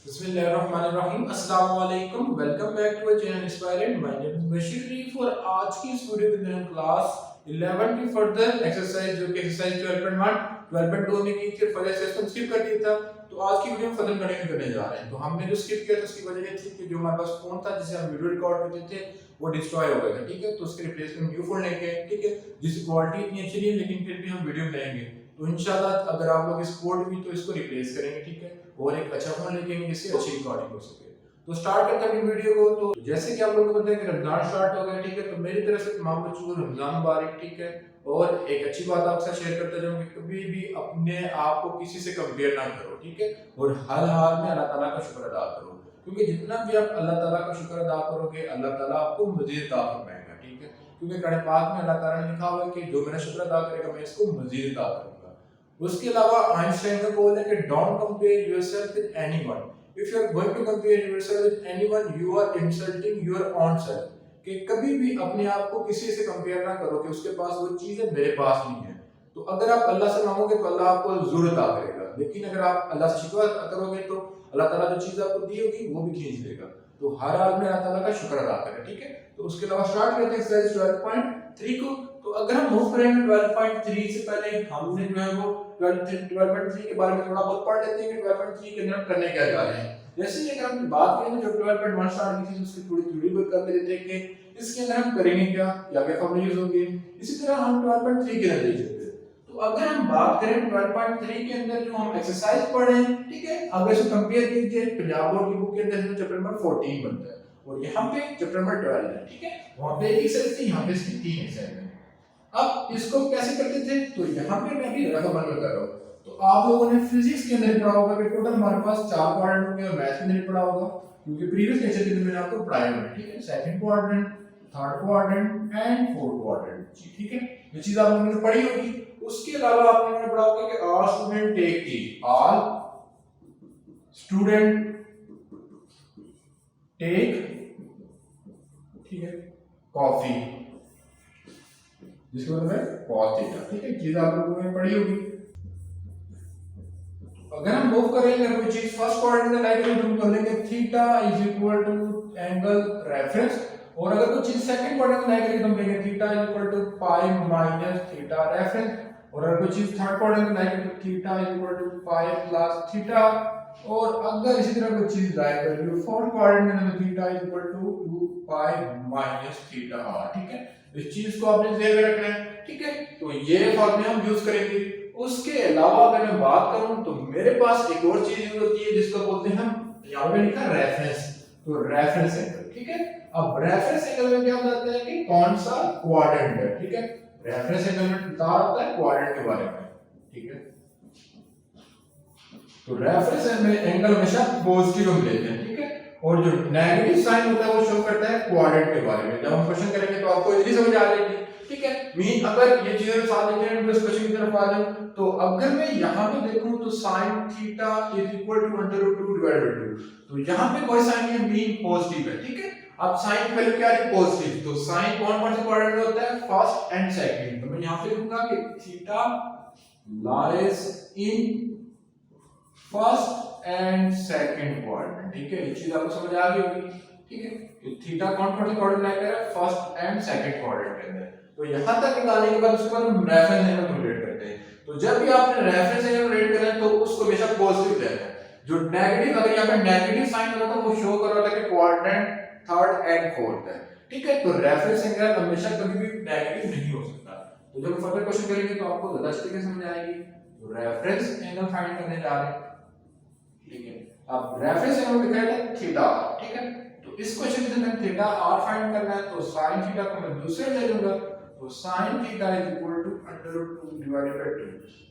बिस्मिल्लाहिर्रहमानिर्रहीम अस्सलाम वालेकुम welcome back to a channel inspirant my name is Bashir Sharif और आज की इस वीडियो के अंदर हम क्लास 11 की फर्दर एक्सरसाइज जो कि एक्सरसाइज 12.1 12.2 में की थी फर्दर एक्सरसाइज स्किप कर दिया था। तो आज की वीडियो में फर्दर कंटिन्यू करने जा रहे हैं। तो हमने जो स्किप किया था उसकी वजह ये थी कि जो हमारे पास फोन था जिसे हम वीडियो रिकॉर्ड करते थे वो डिस्ट्रॉय हो गया था। ठीक है, तो उसके रिप्लेस में न्यू फोन लेंगे। ठीक है, जिसकी क्वालिटी इतनी अच्छी नहीं है लेकिन फिर भी हम वीडियो बनाएंगे। तो इंशाल्लाह अगर आप लोग सपोर्ट भी तो इसको रिप्लेस करेंगे। ठीक है, और एक अच्छा फोन लेके जिससे अच्छी रिकॉर्डिंग हो सके। तो स्टार्ट करते हैं वीडियो को। तो जैसे कि आप लोगों को पता है कि रमजान स्टार्ट हो गया। ठीक है, तो मेरी तरफ से तमाम बच्चों को रमजान मुबारक। ठीक है, और एक अच्छी बात आपसे शेयर करता जाऊं कि कभी भी अपने आप को किसी से कंपेयर ना करो। ठीक है, और हर हाल में अल्लाह ताला का शुक्र अदा करो, क्योंकि जितना भी आप अल्लाह ताला का शुक्र अदा करोगे अल्लाह ताला आपको मजीद अता फरमाएगा। ठीक है, क्योंकि कुरान पाक में अल्लाह ताला ने लिखा हुआ है कि जो मेरा शुक्र अदा करेगा मैं इसको मजीद अता करूंगा। उसके अलावा आइंस्टाइन का कॉल है कि don't compare yourself with anyone. If you are going to compare yourself with anyone you are insulting your own self. कि कभी भी अपने आप को किसी से कंपेयर ना करो कि उसके पास वो चीज है मेरे पास नहीं है। तो अगर आप अल्लाह से मांगोगे तो अल्लाह आपको जरूर अता करेगा, लेकिन अगर आप अल्लाह से शिकवा करोगे तो अल्लाह ताला जो चीज आपको दी होगी वो भी खींच लेगा। तो हर हाल में अल्लाह ताला का शुक्र अदा करें। ठीक है, तो उसके अलावा स्टार्ट करते हैं एक्सरसाइज 12.3 को। तो अगर हम मूव करेंगे 12.3 से पहले हमने जो है वो 12.3 के बारे में थोड़ा बहुत पढ़ लेते हैं कि 12.3 के अंदर हम करने क्या जा रहे हैं। जैसे कि अगर हम बात करें जो 12.1 स्टार्ट की थी उसकी थोड़ी थोड़ी बात कर लेते हैं कि इसके अंदर हम करेंगे क्या क्या फॉर्मूले यूज होंगे। इसी तरह हम 12.3 के अंदर देख सकते हैं। तो अगर हम बात करें 12.3 के अंदर जो हम एक्सरसाइज पढ़ रहे हैं, ठीक है, अब इसको कंपेयर कीजिए पंजाब बोर्ड की बुक के अंदर चैप्टर नंबर 14 बनता है और यहाँ पे चैप्टर नंबर 12 है। ठीक है, वहां पे एक एक्सरसाइज थी, यहाँ पे इसकी 3 एक्सरसाइज है। अब इसको कैसे करते थे, तो यहाँ पे मैं भी रकम बता रहा हूँ। तो आप लोगों ने फिजिक्स के अंदर पढ़ा होगा कि टोटल हमारे पास 4 क्वाड्रेंट होंगे और मैथ्स के अंदर पढ़ा होगा, क्योंकि प्रीवियस लेक्चर के अंदर मैंने आपको पढ़ाया हुआ है। ठीक है, second quadrant, third quadrant and fourth quadrant. ठीक है, ये चीज आप लोगों ने पढ़ी होगी। उसके अलावा आप लोगों ने पढ़ा होगा कि all student take tea, all student take, ठीक है, कॉफी, जिसके मतलब है cos थीटा। ठीक है, चीज आप लोगों ने पढ़ी होगी। अगर हम मूव करेंगे कोई चीज फर्स्ट क्वाड्रेंट में लाइक तो हम कर लेंगे theta is equal to angle reference, और अगर कोई चीज सेकंड क्वाड्रेंट में लाइक करें तो हम लेंगे theta is equal to pi minus theta reference, और अगर कोई चीज थर्ड क्वाड्रेंट में लाइक करें तो theta is equal to pi plus theta, और अगर इसी तरह कोई चीज लाइक करें तो फोर्थ क्वाड्रेंट में तो theta is equal to 2 pi minus theta r। ठीक है, इस चीज को आपने ध्यान में रखना है। ठीक है, तो ये फॉर्मूले हम यूज करेंगे। उसके अलावा अगर मैं बात करूं तो मेरे पास एक और चीज यूज होती है जिसको बोलते हैं हम, यहाँ पे लिखा रेफरेंस, तो रेफरेंस एंगल। ठीक है, अब रेफरेंस एंगल में क्या बताते हैं कि कौन सा क्वाड्रेंट है। ठीक है, रेफरेंस एंगल में बता होता है क्वाड्रेंट के बारे में। ठीक है, तो रेफरेंस एंगल हमेशा पॉजिटिव हम लेते हैं। ठीक है, और जो नेगेटिव साइन होता है वो शो करता है क्वाड्रेंट के बारे में। जब हम क्वेश्चन करेंगे तो आपको इजीली समझ आ जाएगी। ठीक है, मीन अगर ये चीजें साथ लेके हम इस क्वेश्चन की तरफ आ जाऊं तो अगर मैं यहां पे देखूं तो sin theta is equal to √2 divided by 2, तो यहां पे कोई साइन नहीं है, मीन पॉजिटिव है। ठीक है, अब sin की वैल्यू क्या है, पॉजिटिव, तो sin कौन से क्वाड्रेंट में होता है, फर्स्ट एंड सेकंड। तो मैं यहां पे लिखूंगा कि theta lies in first and second quadrant. ठीक है, ये चीज आपको समझ आ गई होगी। ठीक है, तो थीटा कौन से क्वाड्रेंट में है, फर्स्ट एंड सेकंड क्वाड्रेंट के अंदर। तो यहां तक निकालने के बाद उसके बाद हम रेफरेंस एंगल कैलकुलेट करते हैं। तो जब भी आपने रेफरेंस एंगल कैलकुलेट करना है तो उसको हमेशा पॉजिटिव लेना है। जो नेगेटिव, अगर यहां पे नेगेटिव साइन होता तो वो शो कर रहा था कि क्वाड्रेंट थर्ड एंड फोर्थ है। ठीक है, तो रेफरेंस एंगल हमेशा कभी भी नेगेटिव नहीं हो सकता। तो जब फर्दर क्वेश्चन करेंगे तो आपको ज्यादा अच्छे तरीके से समझ आएगी। तो रेफरेंस एंगल फाइंड करने जा रहे हैं। ठीक है, अब रेफरेंस एंगल लिखा है थीटा। ठीक है, तो इस क्वेश्चन के अंदर थीटा r फाइंड करना है, तो sin थीटा को मैं दूसरे ले लूंगा, तो sin theta is equal to √2 divided by 2,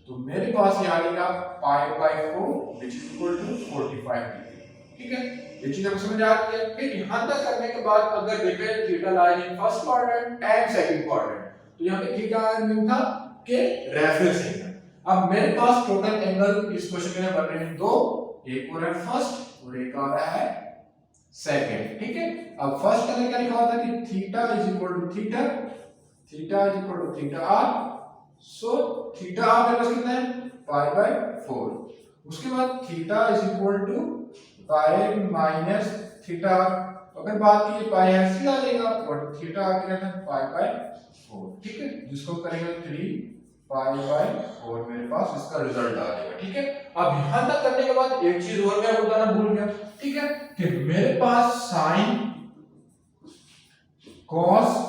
तो मेरे पास ये आ जाएगा pi by 4 which is equal to 45 degree. ठीक है, ये चीज आपको समझ आ गई है। फिर यहां तक करने के बाद अगर देखें theta lies in first quadrant and second quadrant, तो यहां पे थीटा मीन था कि रेफरेंस एंगल। अब मेरे पास टोटल एंगल इस क्वेश्चन में बन रहे हैं दो, एक हो रहा है फर्स्ट और एक आ रहा है सेकंड। ठीक है, अब फर्स्ट का क्या लिखा होता है कि theta is equal to theta, theta is equal to theta r, so theta r मेरे पास कितना है पाई बाय 4। उसके बाद theta is equal to pi minus theta. अगर बात की पाई ऐसे आ जाएगा और थीटा आ गया था पाई बाय 4, ठीक है, जिसको करेंगे 3 पाई बाय 4, मेरे पास इसका रिजल्ट आ जाएगा, ठीक है। अब यहां तक करने के बाद एक चीज और मैं बताना भूल गया, ठीक है, कि मेरे पास sine cos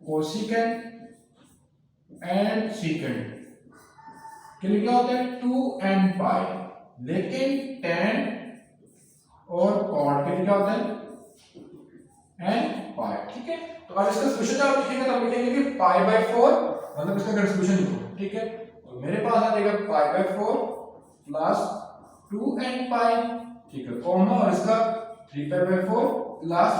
cosecant and secant के लिए क्या होता है 2 एंड पाई, लेकिन tan और cot के लिए क्या होता है एन पाई, ठीक है। तो अब इसका सॉल्यूशन आप लिखेंगे तो हम लिखेंगे कि पाई बाय 4 मतलब इसका अगर सॉल्यूशन लिखो, ठीक है, तो मेरे पास आ जाएगा पाई बाय 4 प्लस 2 एन पाई, ठीक है, कॉमा और इसका 3 पाई बाय 4 प्लस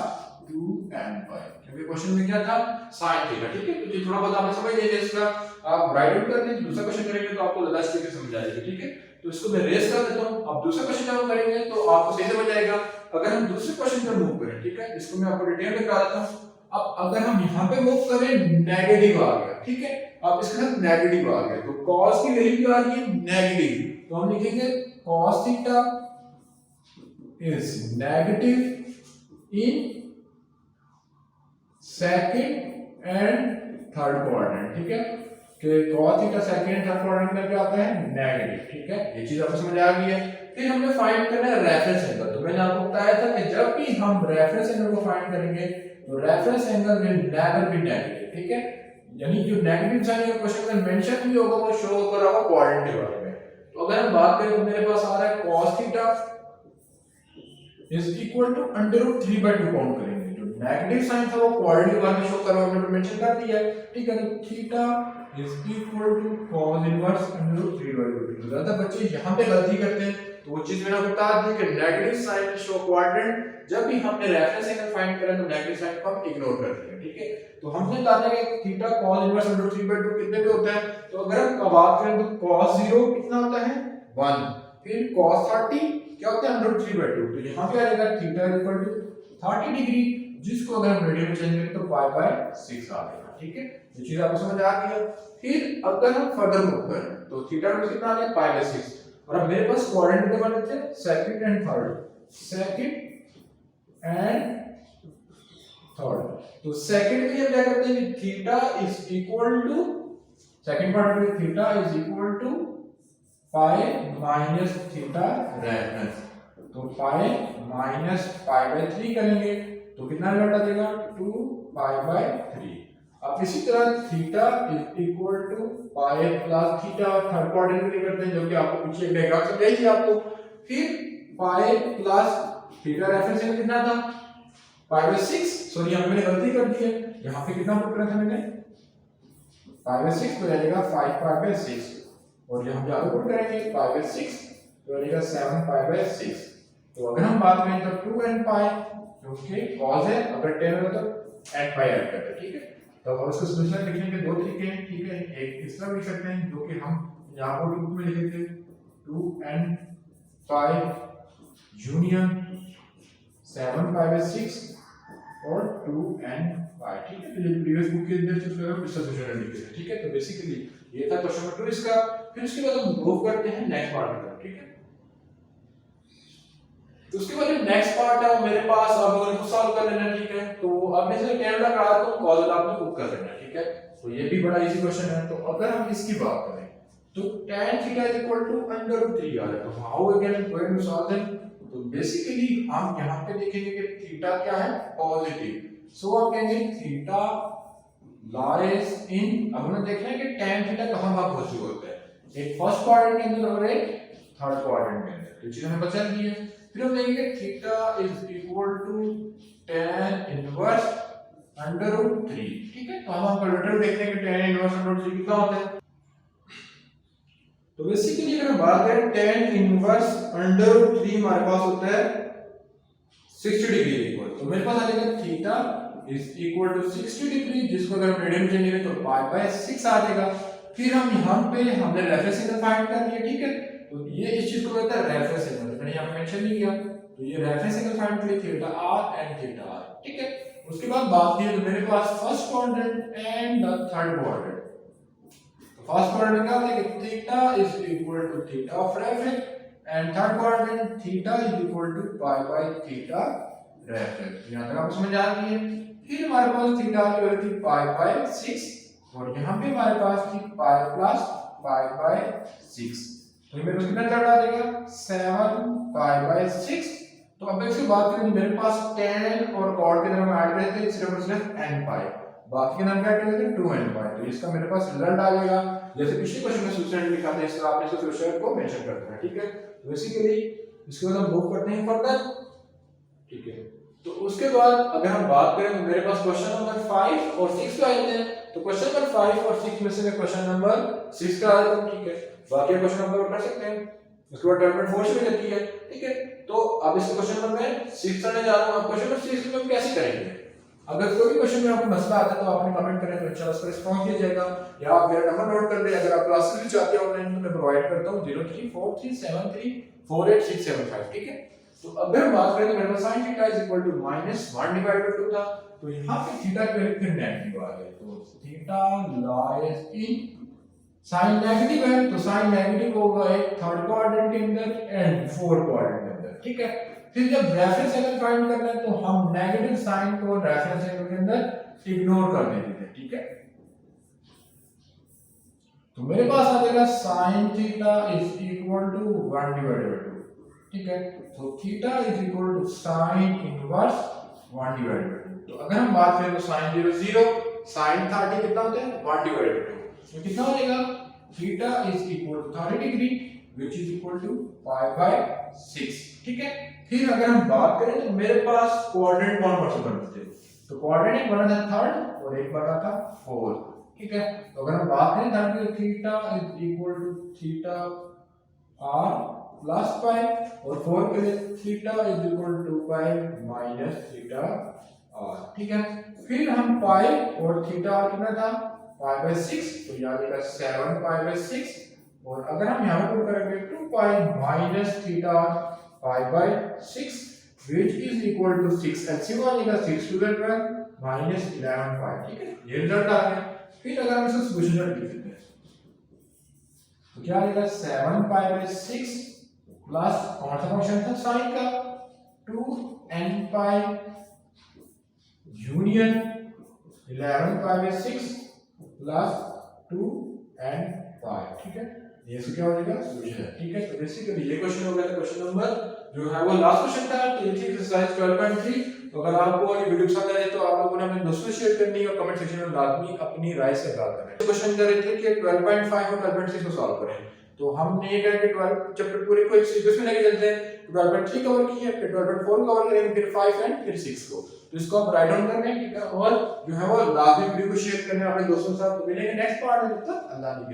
2 एन पाई, क्योंकि क्वेश्चन में क्या था साइन थीटा, ठीक है। तो ये थोड़ा बहुत आपने समझ लिया, इसका आप राइट आउट कर लें, दूसरा क्वेश्चन करेंगे तो आपको ज्यादा अच्छे से समझ आएगी, ठीक है। तो इसको मैं रेस कर देता हूं, अब दूसरा क्वेश्चन जब हम करेंगे तो आपको सही समझ आएगा। अगर हम दूसरे क्वेश्चन पर मूव करें, ठीक है, इसको मैं आपको डिटेल में करा देता हूं। अब अगर हम यहां पे मूव करें नेगेटिव आ गया, ठीक है, अब इसके साथ नेगेटिव आ गया तो cos की वैल्यू आ रही है नेगेटिव, तो हम लिखेंगे cos theta is negative in second and third quadrant, ठीक है, कि cos theta second and third quadrant में क्या आता है नेगेटिव, ठीक है, ये चीज आपको समझ आ गई है। फिर हमने फाइंड करना है रेफरेंस एंगल, तो मैंने आपको बताया था कि जब भी हम रेफरेंस एंगल को फाइंड करेंगे तो reference angle will never be negative, ठीक है, यानी जो नेगेटिव साइन का क्वेश्चन में मेंशन भी होगा वो शो कर रहा होगा क्वाड्रेंट के बारे में। तो अगर हम बात करें तो मेरे पास आ रहा है cos theta is equal to √3/2 count करेंगे, जो नेगेटिव साइन था वो क्वाड्रेंट के बारे में शो कर रहा होगा, हमने मेंशन कर दिया है, ठीक है। तो theta is equal to cos inverse √3/2। तो ज्यादा बच्चे यहां पे गलती करते हैं, तो वो चीज मैंने बता दी कि नेगेटिव साइन शो क्वाड्रेंट, जब भी हमने रेफरेंस एंगल फाइंड करा तो नेगेटिव साइन को हम इग्नोर कर देंगे, ठीक है। तो हमने कहा था कि थीटा cos इनवर्स √3/2 कितने पे होता है, तो अगर हम बात करें तो cos 0 कितना होता है 1, फिर cos 30 क्या होता है √3/2, तो यहां पे आ जाएगा थीटा इक्वल टू 30 डिग्री, जिसको अगर हम रेडियन में चेंज करें तो पाई बाय 6 आ जाएगा, ठीक है। ये चीज आपको समझ आ गई है। फिर अगर हम फर्दर मूव करें तो थीटा में कितना आ गया पाई बाय 6, और अब मेरे पास क्वाड्रेंट कितने बने थे second and third, second and third, तो सेकंड के लिए हम क्या करते हैं कि theta is equal to second part में theta is equal to pi minus theta reference, तो पाई माइनस पाई बाय 3 करेंगे तो कितना रिजल्ट आ जाएगा 2 पाई बाय 3। अब इसी तरह theta is equal to pi plus theta third quadrant के लिए करते हैं, जो कि आपको पीछे एक डायग्राम समझाई थी आपको। फिर पाई प्लस थीटा रेफरेंस में कितना था पाई बाय 6, सॉरी यहां मैंने गलती कर दी है, यहां पे कितना पुट करा था मैंने पाई बाय 6 तो जाएगा 5 पाई बाय 6, और यहां पे आगे पुट करेंगे पाई बाय 6 तो जाएगा 7 पाई बाय 6। तो अगर हम बात करें तो 2 n पाई, क्योंकि cos है, अगर 10 होगा तो n पाई ऐड करते हैं, ठीक है। तो अब इसका सॉल्यूशन लिखने के दो तरीके हैं, ठीक है, एक इस तरह लिख सकते हैं जो कि हम यहां पर रूप में लिखे थे 2 n pi union 7 pi by 6 और 2 n पाई, ठीक है। ये प्रीवियस बुक के अंदर जो है इसका सॉल्यूशन लिखे थे, ठीक है। तो बेसिकली ये था क्वेश्चन नंबर 2 इसका। फिर उसके बाद हम मूव करते हैं नेक्स्ट पार्ट में, ठीक है। तो उसके बाद नेक्स्ट पार्ट है वो मेरे पास, अब लोगों को सॉल्व कर लेना, ठीक है। तो अब मैं इसमें कैमरा करा तो कॉज आपने बुक कर लेना, ठीक है। तो ये भी बड़ा इजी क्वेश्चन है। तो अगर हम इसकी बात करें तो tan theta is equal to √3 आ रहा है, तो how we can going to solve them. तो बेसिकली हम यहां पे देखेंगे कि थीटा क्या है पॉजिटिव, सो हम कहेंगे थीटा लाइज इन, अब हमें देखना है कि tan थीटा कहां पॉजिटिव होता है, एक फर्स्ट क्वाड्रेंट के अंदर और एक थर्ड क्वाड्रेंट के अंदर, तो चीज हमें बचा दी है। फिर हम लेंगे theta is equal to tan inverse √3, ठीक है। तो हम कैलकुलेटर देखते हैं कि tan इनवर्स √3 कितना होता है। तो बेसिकली अगर हम बात करें tan इनवर्स √3 हमारे पास होता है 60 डिग्री इक्वल, तो मेरे पास आ जाएगा theta is equal to 60 degree, जिसको अगर हम रेडियन में चेंज करें तो पाई बाय 6 आ जाएगा। फिर हम यहां पे हमने रेफरेंस एंगल फाइंड कर लिया, ठीक है। तो ये इस चीज को कहता है रेफरेंस एंगल, मैंने यहां पे मेंशन नहीं किया, तो ये रेफरेंस एंगल फाइंड कर लिया theta r and theta r, ठीक है। उसके बाद बात की तो मेरे पास first quadrant and the third quadrant, तो फर्स्ट क्वाड्रेंट क्या होता है कि theta is equal to theta of reference and third coordinate theta is equal to pi by theta reference. यहां तक आपको समझ आ गई है। फिर हमारे पास थीटा की वैल्यू थी पाई बाय 6 और यहां पे हमारे पास थी पाई प्लस पाई बाय 6। तो ये मेरे को कितना रिजल्ट आ जाएगा 7 पाई बाय 6। तो अब इसकी बात करें तो मेरे पास tan और cot के अंदर हम ऐड करते हैं सिर्फ n पाई, बाकी के अंदर क्या करेंगे 2n पाई। तो इसका मेरे पास रिजल्ट आ जाएगा जैसे पिछले क्वेश्चन में सॉल्यूशन लिखा था, इसका आपने इसको सॉल्यूशन को मेंशन कर देना। ठीक है, तो बेसिकली इसके बाद हम मूव करते हैं फर्दर। ठीक है, तो उसके बाद अगर हम बात करें तो मेरे पास क्वेश्चन नंबर 5 और 6 पे आते हैं। तो क्वेश्चन नंबर 5 और 6 में से मैं क्वेश्चन नंबर 6 का आता हूं। ठीक है, बाकी क्वेश्चन नंबर कर सकते हैं, उसके बाद डेवलपमेंट फोर्स भी लगती है। ठीक है, तो अब इस क्वेश्चन नंबर में 6 करने जा रहा हूं। अब क्वेश्चन नंबर 6 में हम कैसे करेंगे? अगर कोई भी क्वेश्चन में आपको मसला आता है तो आपने कमेंट करें तो इंशाल्लाह उस पर रिस्पांस किया जाएगा, या आप मेरा नंबर नोट कर लें। अगर आप क्लासेस भी चाहते हैं ऑनलाइन तो मैं प्रोवाइड करता हूं 0343734865। ठीक है, तो अगर हम बात करें तो मेरे पास sin theta is equal to -1 divided by 2 था, तो यहां पे थीटा की वैल्यू फिर नेगेटिव आ गई। तो theta lies in sine negative है तो साइन नेगेटिव होगा एक थर्ड क्वाड्रेंट के अंदर एंड फोर्थ क्वाड्रेंट के अंदर। ठीक है, फिर जब रेफरेंस एंगल फाइंड करना है तो हम नेगेटिव साइन को रेफरेंस एंगल के अंदर इग्नोर कर देते हैं। ठीक है, तो मेरे पास आ जाएगा sin theta is equal to 1 divided by 2। ठीक है, तो theta is equal to sin inverse 1 divided by 2। तो अगर हम बात करें तो sin 0 0, sin 30 कितना होता है 1 डिवाइडेड बाय 2। तो कितना हो जाएगा theta is equal to 30 degree which is equal to pi by 6। ठीक है, फिर अगर हम बात करें तो मेरे पास कोऑर्डिनेट कौन कौन से बनते थे? तो कोऑर्डिनेट एक बना था थर्ड और एक बना था फोर्थ। ठीक है, तो अगर हम बात करें थर्ड तो theta is equal to theta r plus pi और फोर्थ के लिए theta is equal to pi minus theta r। ठीक है, फिर हम पाई और थीटा कितना था पाई बाय 6, तो यहाँ आएगा 7 पाई बाय 6। और अगर हम यहाँ पुट करेंगे 2 pi minus theta pi by 6 which is equal to 6 LCM आ जाएगा 6 to the 12 minus 11 पाई। ठीक है, ये रिजल्ट आ गया। फिर अगर हम इसका सॉल्यूशन लिख देते हैं तो क्या आएगा 7 पाई बाय 6 प्लस कौन सा फंक्शन था साइन का 2n pi union 11 pi by 6 plus 2n पाई। ठीक है, ये इसका क्या हो जाएगा सॉल्यूशन है। ठीक है, तो बेसिकली ये क्वेश्चन हो गया था क्वेश्चन नंबर जो है वो लास्ट क्वेश्चन था। तो ये थी एक्सरसाइज 12.3। तो अगर आपको ये वीडियो पसंद आए तो आप लोगों ने अपने दोस्तों से शेयर करनी है और कमेंट सेक्शन में लाजमी अपनी राय से बता देना। तो क्वेश्चन कर रहे थे कि 12.5 और 12.6 को सॉल्व करें। तो हमने ये कहा कि 12 चैप्टर पूरे को एक सीक्वेंस में लेके चलते हैं। 12.3 कवर किया, फिर 12.4 कवर करेंगे, फिर 5 एंड फिर 6 को। तो इसको आप राइट डाउन करना है। ठीक है, और जो है वो लाजमी वीडियो को शेयर करना है अपने दोस्तों के साथ। तो मिलेंगे नेक्स्ट पार्ट में, तब तक अल्लाह की